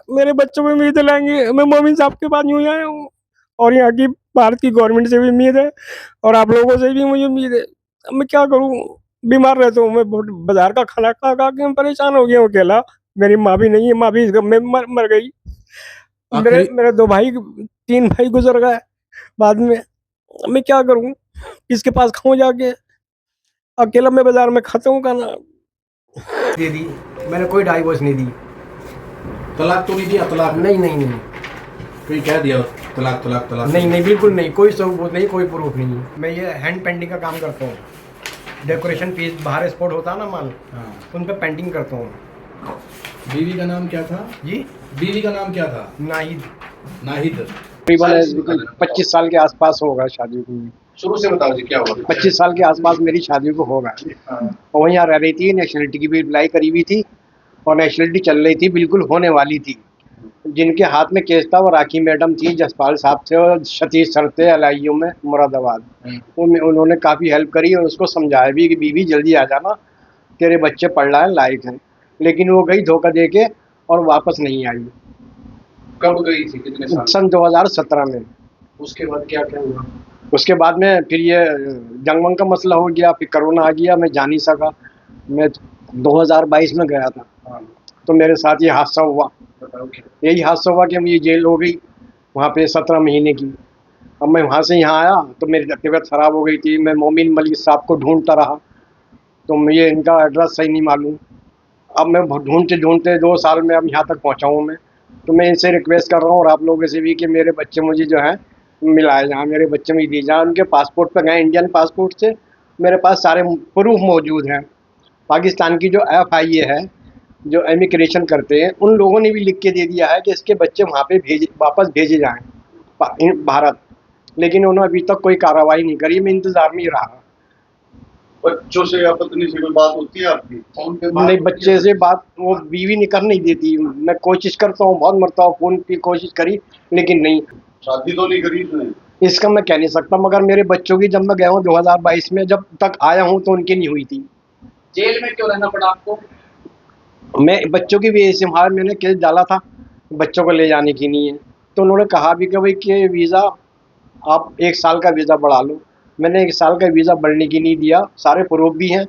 मेरे बच्चों को उम्मीद लाएंगे। मैं मोमिन साहब के पास यूँ ही आया हूँ और यहाँ की भारत की गवर्नमेंट से भी उम्मीद है और आप लोगों से भी मुझे उम्मीद है। अब मैं क्या करूँ, बीमार रहता हूँ मैं, बाजार का खाना खा खा के मैं परेशान हो गया हूँ अकेला। मेरी माँ भी नहीं है, माँ भी इस गम में मर गई। मेरे आखिरी मेरे दो भाई, तीन भाई गुजर गए बाद में। अब मैं क्या करूँ, किसके पास खाऊं जाके, अकेला मैं बाजार में खाता हूँ खाना। दे दी, मैंने कोई डाइवोर्स नहीं दी। तलाक तो नहीं दिया? तलाक नहीं नहीं नहीं कोई कह दिया तलाक तलाक तलाक? नहीं नहीं, बिल्कुल नहीं, कोई सबूत नहीं, कोई प्रूफ नहीं। मैं ये हैंड पेंटिंग का काम करता हूँ। डेकोरेशन पीस बाहर एक्सपोर्ट होता है ना माल, हाँ। उन पर पेंटिंग करता हूँ। बीवी का नाम क्या था जी, बीवी का नाम क्या था? नाहिद। नाहिद। तकरीबन 25 साल के आसपास होगा शादी को। शुरू से बताओ जी क्या हुआ? 25 साल के आसपास मेरी शादी को होगा। और वहीं रह रही थी, नेशनलिटी की भी अप्लाई करी हुई थी और नेशनलिटी चल रही थी, बिल्कुल होने वाली थी। जिनके हाथ में केस था वो राखी मैडम थी, जसपाल साहब थे और सतीश सर थे LIU में मुरादाबाद। उन्होंने काफ़ी हेल्प करी और उसको समझाया भी कि बीवी जल्दी आ जाना, तेरे बच्चे पढ़ रहे हैं, लायक हैं। लेकिन वो गई धोखा दे के और वापस नहीं आई। कब गई थी? कितने साल? सन 2017 में। उसके बाद क्या क्या हुआ? उसके बाद में फिर ये जंग वंग का मसला हो गया, फिर कोरोना आ गया, मैं जा नहीं सका। मैं 2022 में गया था। हाँ। तो मेरे साथ ये हादसा हुआ। बताओ क्या? यही हादसा हुआ कि मुझे जेल हो गई वहाँ पे 17 महीने की। अब मैं वहाँ से यहाँ आया तो मेरी तबीयत ख़राब हो गई थी। मैं मोमिन मलिक साहब को ढूंढता रहा तो मुझे इनका एड्रेस सही नहीं मालूम। अब मैं ढूंढते ढूंढते 2 साल में अब यहाँ तक पहुँचा हूँ मैं। तो मैं इनसे रिक्वेस्ट कर रहा हूँ और आप लोगों से भी कि मेरे बच्चे मुझे जो है मिलाए जाएँ, मेरे बच्चे मुझे दिए जाएँ। उनके पासपोर्ट पर गए इंडियन पासपोर्ट से, मेरे पास सारे प्रूफ मौजूद हैं। पाकिस्तान की जो FIA है, जो इमिग्रेशन करते हैं, उन लोगों ने भी लिख के दे दिया है कि इसके बच्चे वहाँ पे वापस भेजे जाएँ भारत। लेकिन उन्होंने अभी तक कोई कार्रवाई नहीं करी, मैं इंतज़ार में ही रहा। बच्चों से या पत्नी से कोई बात होती है आपकी? फोन पे बात नहीं, होती बच्चे है? से बात वो बीवी निकर नहीं देती। मैं कोशिश करता हूँ, बहुत मरतबा फ़ोन की कोशिश करी, लेकिन नहीं। शादी तो नहीं करी इसने? इसका मैं कह नहीं सकता, मगर मेरे बच्चों की जब मैं गया हूँ 2022 में, जब तक आया हूँ तो उनकी नहीं हुई थी। जेल में क्यों रहना पड़ा आपको? मैं बच्चों की भी ऐसे हाल मैंने केस डाला था, बच्चों को ले जाने की नहीं है। तो उन्होंने कहा भी कि भाई कि वीज़ा आप 1 साल का वीज़ा बढ़ा लो। मैंने 1 साल का वीज़ा बढ़ने की नहीं दिया, सारे प्रूफ भी हैं।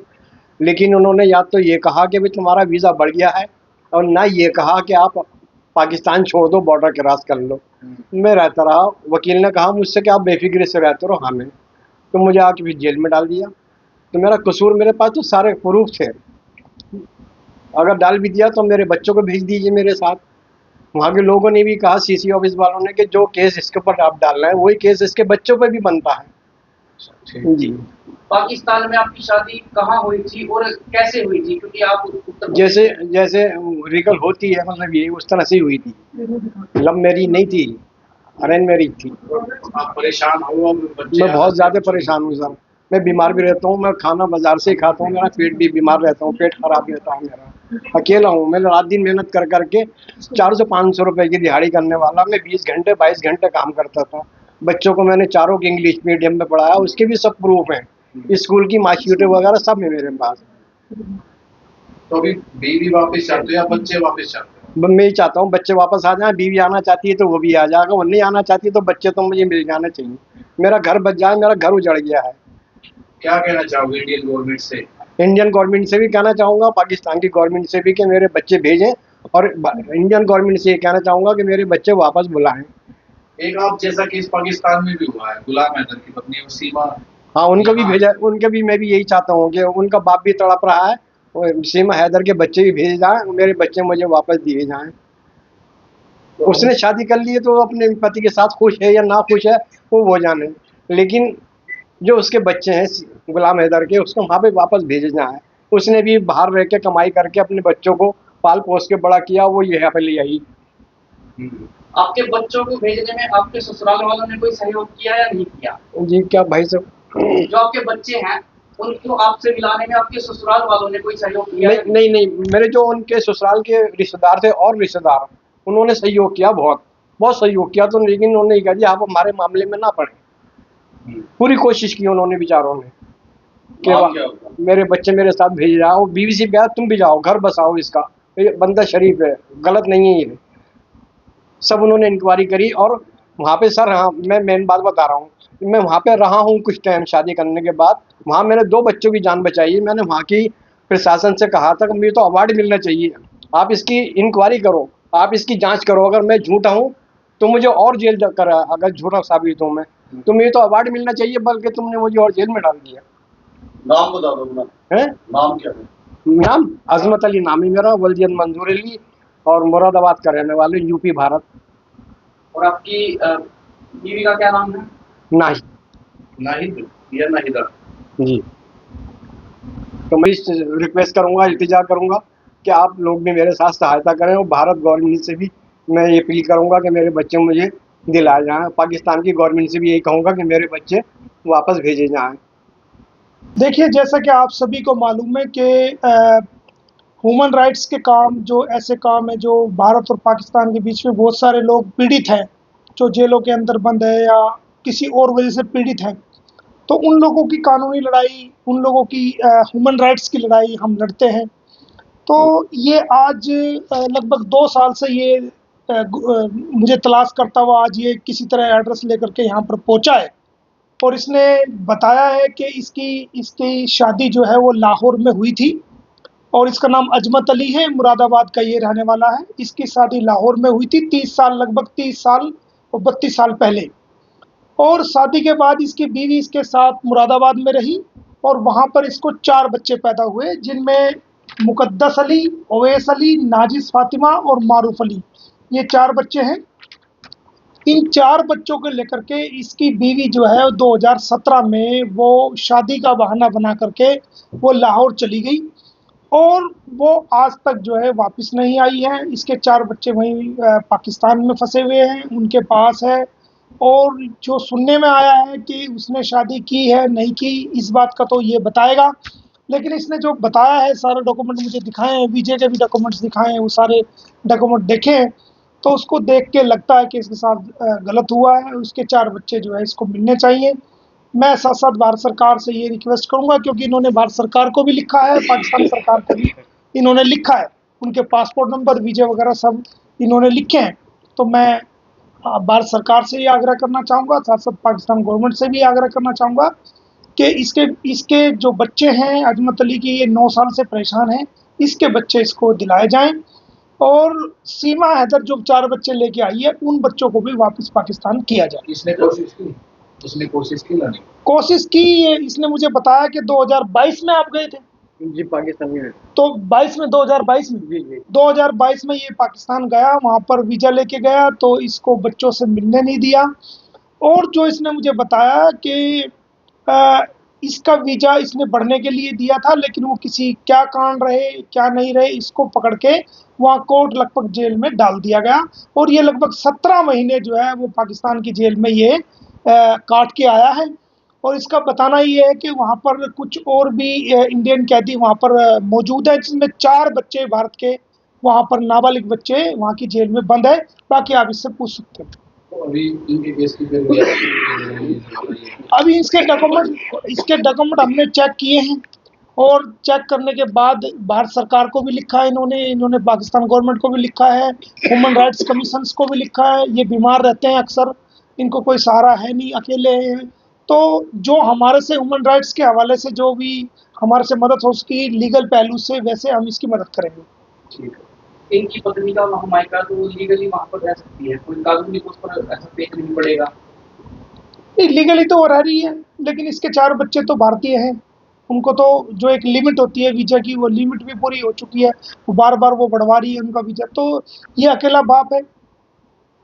लेकिन उन्होंने या तो ये कहा कि भाई तुम्हारा वीज़ा बढ़ गया है और ना ये कहा कि आप पाकिस्तान छोड़ दो, बॉर्डर क्रॉस कर लो। मैं रहता रहा, वकील ने कहा मुझसे कि आप बेफिक्र से रहते रहो। हाँ, मैं तो मुझे आके फिर जेल में डाल दिया। तो मेरा कसूर, मेरे पास तो सारे प्रूफ थे। अगर डाल भी दिया तो मेरे बच्चों को भेज दीजिए मेरे साथ। वहाँ के लोगों ने भी कहा, CC ऑफिस वालों ने, कि जो केस इसके ऊपर आप डाल रहे हैं वही केस इसके बच्चों पे भी बनता है। जी। पाकिस्तान में आपकी शादी कहाँ हुई थी और कैसे हुई थी? क्योंकि आप उत्तर जैसे जैसे रीगल होती है, मतलब ये उस तरह से ही हुई थी। लव मैरिज नहीं थी, अरेंज मैरिज थी। आप परेशान हो? मैं बहुत ज़्यादा परेशान हूँ सर। मैं बीमार भी रहता हूँ, मैं खाना बाजार से ही खाता हूँ, मेरा पेट भी बीमार रहता हूँ, पेट खराब रहता है मेरा। अकेला हूँ मैं, रात दिन मेहनत कर करके 400-500 रुपए की दिहाड़ी करने वाला मैं 20 घंटे 22 घंटे काम करता था। बच्चों को मैंने चारों के इंग्लिश मीडियम में पढ़ाया, उसके भी सब प्रूफ हैं। स्कूल की मार्कशीटें वगैरह सब है मेरे पास। तो अभी बीवी वापस चाहते हो या बच्चे वापस चाहते हो? मैं ही चाहता हूँ बच्चे वापस आ जाएं। बीवी आना चाहती है तो वो भी आ जाएगा, वो नहीं आना चाहती तो बच्चे तो मुझे मिल जाने चाहिए। मेरा घर बच जाए, मेरा घर उजड़ गया है। क्या कहना चाहोगे इंडियन गवर्नमेंट से? इंडियन गवर्नमेंट से भी कहना चाहूँगा, पाकिस्तान की गवर्नमेंट से भी, कि मेरे बच्चे भेजें। और इंडियन गवर्नमेंट से ये कहना चाहूँगा कि मेरे बच्चे वापस बुलाएं। एक आप जैसा केस पाकिस्तान में भी हुआ है, गुलाम हैदर की पत्नी वो सीमा। हाँ, उनको भी भेजा, उनके भी मैं भी यही चाहता हूँ कि उनका बाप भी तड़प रहा है और सीमा हैदर के बच्चे भी भेजे जाएँ, मेरे बच्चे मुझे वापस दिए जाएँ। उसने शादी कर ली है तो अपने पति के साथ खुश है या ना खुश है वो जाने। लेकिन जो उसके बच्चे हैं गुलाम हैदर के, उसको वहाँ पे वापस भेजना है। उसने भी बाहर रह के कमाई करके अपने बच्चों को पाल पोस के बड़ा किया, वो यहाँ पे ले आई। आपके बच्चों को भेजने में आपके ससुराल वालों ने कोई सहयोग किया या नहीं किया? जी, क्या भाई साहब? जो आपके बच्चे हैं उनको आपसे मिलाने में आपके ससुराल वालों ने कोई सहयोग किया या नहीं नहीं नहीं, मेरे जो उनके ससुराल के रिश्तेदार थे और रिश्तेदार, उन्होंने सहयोग किया, बहुत बहुत सहयोग किया। तो लेकिन उन्होंने कहा जी आप हमारे मामले में ना पड़े। पूरी कोशिश की उन्होंने बेचारों ने कि मेरे बच्चे मेरे साथ भेज जाओ। बीवी से कहा तुम भी जाओ, घर बसाओ इसका, ये बंदा शरीफ है, गलत नहीं है ये। सब उन्होंने इंक्वायरी करी। और वहाँ पे सर, हाँ, मैं मेन बात बता रहा हूँ, मैं वहाँ पे रहा हूँ कुछ टाइम शादी करने के बाद। वहाँ मैंने 2 बच्चों की जान बचाई है। मैंने वहाँ की प्रशासन से कहा था कि मुझे तो अवार्ड मिलना चाहिए, आप इसकी इंक्वायरी करो, आप इसकी जाँच करो, अगर मैं झूठा हूँ तो मुझे और जेल करा, अगर झूठा साबित हूँ मैं, तो मुझे तो अवार्ड मिलना चाहिए, बल्कि तुमने मुझे और जेल में डाल दिया। नाम बता दो अपना। है नाम क्या है? नाम अजमत अली नाम है मेरा, वलीद मंजूर अली, और मुरादाबाद का रहने वाले, यूपी भारत। और आपकी बीवी का क्या नाम है? नाही। नाहिद या नाहिदा? जी। तो मैं रिक्वेस्ट करूंगा, इल्तिजा करूंगा कि आप लोग भी मेरे साथ सहायता करें, और भारत गवर्नमेंट से भी मैं ये अपील करूंगा कि मेरे बच्चे मुझे दिलाए जाएं। पाकिस्तान की गवर्नमेंट से भी यही कहूंगा कि मेरे बच्चे वापस भेजे जाएं। देखिए, जैसा कि आप सभी को मालूम है कि ह्यूमन राइट्स के काम, जो ऐसे काम है जो भारत और पाकिस्तान के बीच में बहुत सारे लोग पीड़ित हैं, जो जेलों के अंदर बंद है या किसी और वजह से पीड़ित हैं, तो उन लोगों की कानूनी लड़ाई, उन लोगों की ह्यूमन राइट्स की लड़ाई हम लड़ते हैं। तो ये आज लगभग 2 साल से ये मुझे तलाश करता हुआ आज ये किसी तरह एड्रेस लेकर के यहाँ पर पहुँचा है। और इसने बताया है कि इसकी इसकी शादी जो है वो लाहौर में हुई थी, और इसका नाम अजमत अली है, मुरादाबाद का ये रहने वाला है। इसकी शादी लाहौर में हुई थी 30 साल, लगभग 30 साल और 32 साल पहले। और शादी के बाद इसकी बीवी इसके साथ मुरादाबाद में रही, और वहाँ पर इसको 4 बच्चे पैदा हुए, जिनमें मुकद्दस अली, ओवैस अली, नाजिस फातिमा और मारूफ अली, ये 4 बच्चे हैं। इन 4 बच्चों को लेकर के इसकी बीवी जो है 2017 में वो शादी का बहाना बना करके वो लाहौर चली गई, और वो आज तक जो है वापस नहीं आई है। इसके 4 बच्चे वहीं पाकिस्तान में फंसे हुए हैं, उनके पास है। और जो सुनने में आया है कि उसने शादी की है नहीं की, इस बात का तो ये बताएगा। लेकिन इसने जो बताया है, सारे डॉक्यूमेंट मुझे दिखाए हैं, वीजे के भी डॉक्यूमेंट्स दिखाए हैं, वो सारे डॉक्यूमेंट देखे हैं, तो उसको देख के लगता है कि इसके साथ गलत हुआ है। उसके 4 बच्चे जो है इसको मिलने चाहिए। मैं साथ साथ भारत सरकार से ये रिक्वेस्ट करूंगा, क्योंकि इन्होंने भारत सरकार को भी लिखा है, पाकिस्तान सरकार को भी इन्होंने लिखा है, उनके पासपोर्ट नंबर, वीजे वगैरह सब इन्होंने लिखे हैं। तो मैं भारत सरकार से ये आग्रह करना चाहूँगा, साथ साथ पाकिस्तान गवर्नमेंट से भी आग्रह करना चाहूँगा कि इसके इसके जो बच्चे हैं अजमत अली की, ये 9 साल से परेशान हैं, इसके बच्चे इसको दिलाए जाएं। और सीमा हैदर जो 4 बच्चे लेके आई है, उन बच्चों को भी वापस पाकिस्तान किया जाए। इसने कोशिश की? उसने कोशिश की लाने की? कोशिश की, ये इसने मुझे बताया कि 2022 में आप गए थे, जी, पाकिस्तान में। तो 22 में, 2022 में, जी जी। 2022 में ये पाकिस्तान गया, वहाँ पर वीज़ा लेके गया, तो इसको बच्चों से मिलने नहीं दिया। और जो इसने मुझे बताया कि अ, इसका वीज़ा इसने बढ़ने के लिए दिया था, लेकिन वो किसी क्या कारण रहे क्या नहीं रहे, इसको पकड़ के वहाँ कोर्ट लगभग जेल में डाल दिया गया। और ये लगभग 17 महीने जो है वो पाकिस्तान की जेल में ये काट के आया है। और इसका बताना ये है कि वहाँ पर कुछ और भी इंडियन कैदी वहाँ पर मौजूद है, जिसमें 4 बच्चे भारत के वहाँ पर नाबालिग बच्चे वहाँ की जेल में बंद है। बाकी आप इससे पूछ सकते हैं। तो अभी इनके केस की अभी इसके डॉक्यूमेंट हमने चेक किए हैं, और चेक करने के बाद भारत सरकार को भी लिखा है इन्होंने पाकिस्तान गवर्नमेंट को भी लिखा है, ह्यूमन राइट्स कमीशन को भी लिखा है। ये बीमार रहते हैं अक्सर, इनको कोई सहारा है नहीं, अकेले हैं। तो जो हमारे से ह्यूमन राइट्स के हवाले से जो भी हमारे से मदद हो सकी लीगल पहलू से, वैसे हम इसकी मदद करेंगे। ठीक है। इनकी पत्नी का वहाँ मायका, तो लीगली वहाँ पर रह सकती है, कोई कानूनी उस पर ऐसा पेश नहीं पड़ेगा? लीगली तो वो रह रही है, लेकिन इसके 4 बच्चे तो भारतीय हैं, उनको तो जो एक लिमिट होती है वीज़ा की, वो लिमिट भी पूरी हो चुकी है, वो बार बार वो बढ़वा रही है उनका वीज़ा। तो ये अकेला बाप है,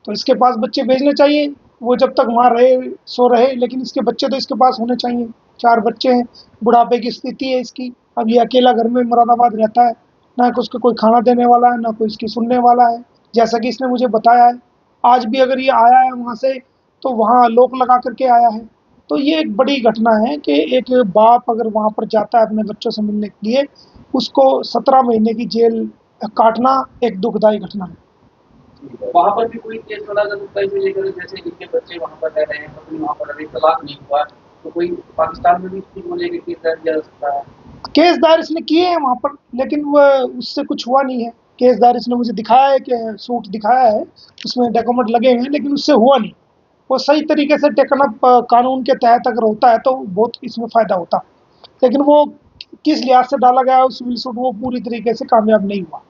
तो इसके पास बच्चे भेजने चाहिए, वो जब तक वहाँ रहे सो रहे, लेकिन इसके बच्चे तो इसके पास होने चाहिए। 4 बच्चे हैं, बुढ़ापे की स्थिति है इसकी, अब ये अकेला घर में मुरादाबाद रहता है, ना कि उसको कोई खाना देने वाला है, ना कोई इसकी सुनने वाला है, जैसा कि इसने मुझे बताया है। आज भी अगर ये आया है वहाँ से, तो वहाँ लॉक लगा करके आया है। तो ये एक बड़ी घटना है कि एक बाप अगर वहाँ पर जाता है अपने बच्चों से मिलने के लिए, उसको 17 महीने की जेल काटना एक दुखदायी घटना है। वहाँ पर भी कोई केस लड़ा जा सकता है इसे लेकर, जैसे इनके बच्चे वहाँ पर रह रहे हैं, पत्नी वहाँ पर अभी तलाक नहीं हुआ, तो कोई पाकिस्तान में भी इसको लेकर केस दर्ज किया जा सकता है? केस दायर इसने किए हैं वहाँ पर, लेकिन वह उससे कुछ हुआ नहीं है। केस दारिस ने मुझे दिखाया है कि सूट दिखाया है, उसमें डॉक्यूमेंट लगे हुए हैं, लेकिन उससे हुआ नहीं। वो सही तरीके से टेकन अप कानून के तहत अगर होता है तो बहुत इसमें फ़ायदा होता। लेकिन वो किस लिहाज से डाला गया है उस सिविल सूट, वो पूरी तरीके से कामयाब नहीं हुआ।